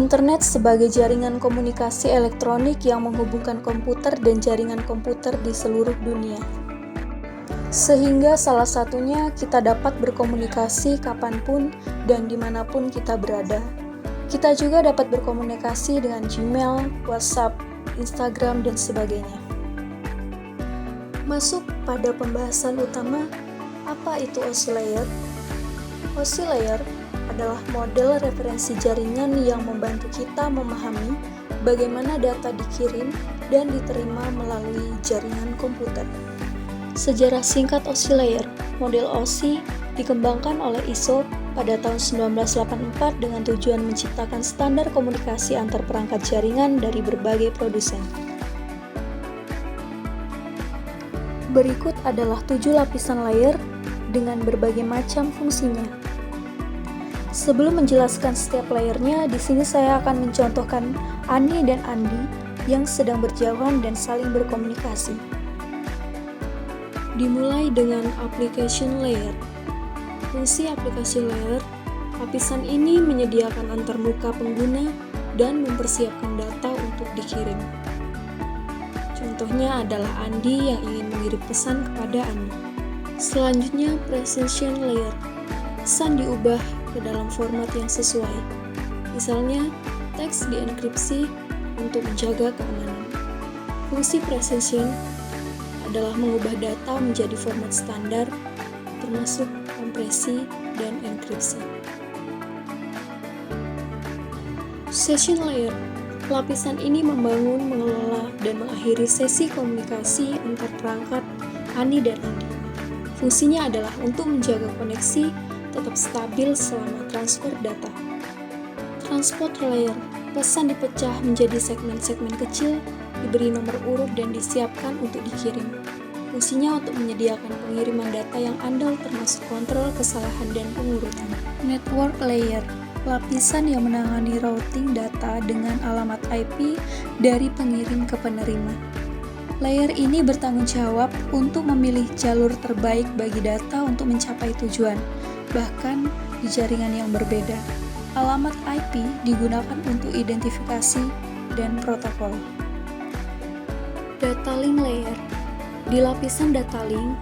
Internet sebagai jaringan komunikasi elektronik yang menghubungkan komputer dan jaringan komputer di seluruh dunia. Sehingga salah satunya kita dapat berkomunikasi kapanpun dan dimanapun kita berada. Kita juga dapat berkomunikasi dengan Gmail, WhatsApp, Instagram, dan sebagainya. Masuk pada pembahasan utama, apa itu OSI layer? OSI layer adalah model referensi jaringan yang membantu kita memahami bagaimana data dikirim dan diterima melalui jaringan komputer. Sejarah singkat OSI layer. Model OSI dikembangkan oleh ISO pada tahun 1984 dengan tujuan menciptakan standar komunikasi antar perangkat jaringan dari berbagai produsen. Berikut adalah 7 lapisan layer dengan berbagai macam fungsinya. Sebelum menjelaskan setiap layernya, di sini saya akan mencontohkan Ani dan Andi yang sedang berjauhan dan saling berkomunikasi. Dimulai dengan application layer. Fungsi aplikasi layer, lapisan ini menyediakan antarmuka pengguna dan mempersiapkan data untuk dikirim. Contohnya adalah Andi yang ingin mengirim pesan kepada Ani. Selanjutnya, presentation layer. Pesan diubah ke dalam format yang sesuai. Misalnya, teks dienkripsi untuk menjaga keamanan. Fungsi presentation adalah mengubah data menjadi format standar, termasuk kompresi dan enkripsi. Session layer. Lapisan ini membangun, mengelola, dan mengakhiri sesi komunikasi antar perangkat Ani dan Andi. Fungsinya adalah untuk menjaga koneksi tetap stabil selama transfer data. Transport layer. Pesan dipecah menjadi segmen-segmen kecil, diberi nomor urut dan disiapkan untuk dikirim. Fungsinya untuk menyediakan pengiriman data yang andal termasuk kontrol kesalahan dan pengurutan. Network layer. Lapisan yang menangani routing data dengan alamat IP dari pengirim ke penerima. Layer ini bertanggung jawab untuk memilih jalur terbaik bagi data untuk mencapai tujuan, bahkan di jaringan yang berbeda. Alamat IP digunakan untuk identifikasi dan protokol. Data link layer. Di lapisan data link,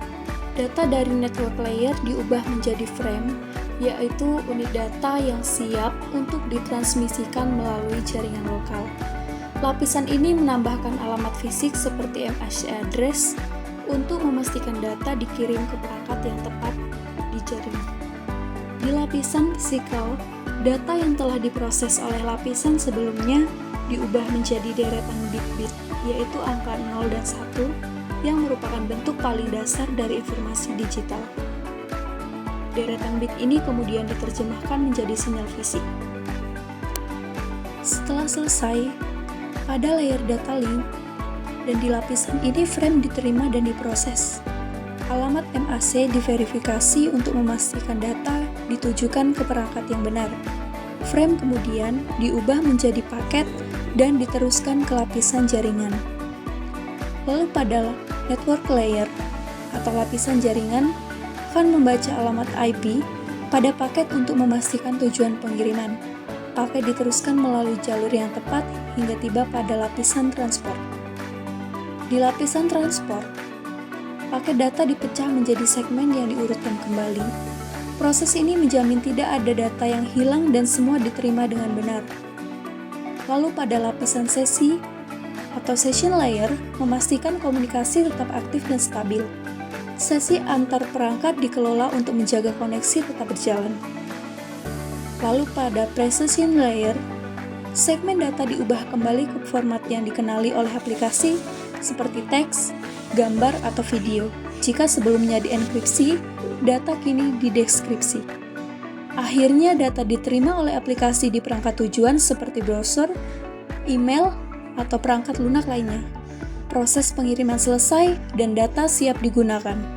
data dari network layer diubah menjadi frame, yaitu unit data yang siap untuk ditransmisikan melalui jaringan lokal. Lapisan ini menambahkan alamat fisik seperti MAC address untuk memastikan data dikirim ke perangkat yang tepat di jaringan. Di lapisan fisikal, data yang telah diproses oleh lapisan sebelumnya diubah menjadi deretan bit-bit, yaitu angka 0 dan 1, yang merupakan bentuk paling dasar dari informasi digital. Deretan bit ini kemudian diterjemahkan menjadi sinyal fisik. Setelah selesai, pada layer data link, dan di lapisan ini frame diterima dan diproses. Alamat MAC diverifikasi untuk memastikan data ditujukan ke perangkat yang benar. Frame kemudian diubah menjadi paket dan diteruskan ke lapisan jaringan. Lalu pada network layer atau lapisan jaringan akan membaca alamat IP pada paket untuk memastikan tujuan pengiriman. Paket diteruskan melalui jalur yang tepat hingga tiba pada lapisan transport. Di lapisan transport, paket data dipecah menjadi segmen yang diurutkan kembali. Proses ini menjamin tidak ada data yang hilang dan semua diterima dengan benar. Lalu pada lapisan sesi atau session layer memastikan komunikasi tetap aktif dan stabil. Sesi antar perangkat dikelola untuk menjaga koneksi tetap berjalan. Lalu pada presentation layer, segmen data diubah kembali ke format yang dikenali oleh aplikasi seperti teks, gambar, atau video. Jika sebelumnya dienkripsi, data kini dideskripsi. Akhirnya data diterima oleh aplikasi di perangkat tujuan seperti browser, email, atau perangkat lunak lainnya. Proses pengiriman selesai dan data siap digunakan.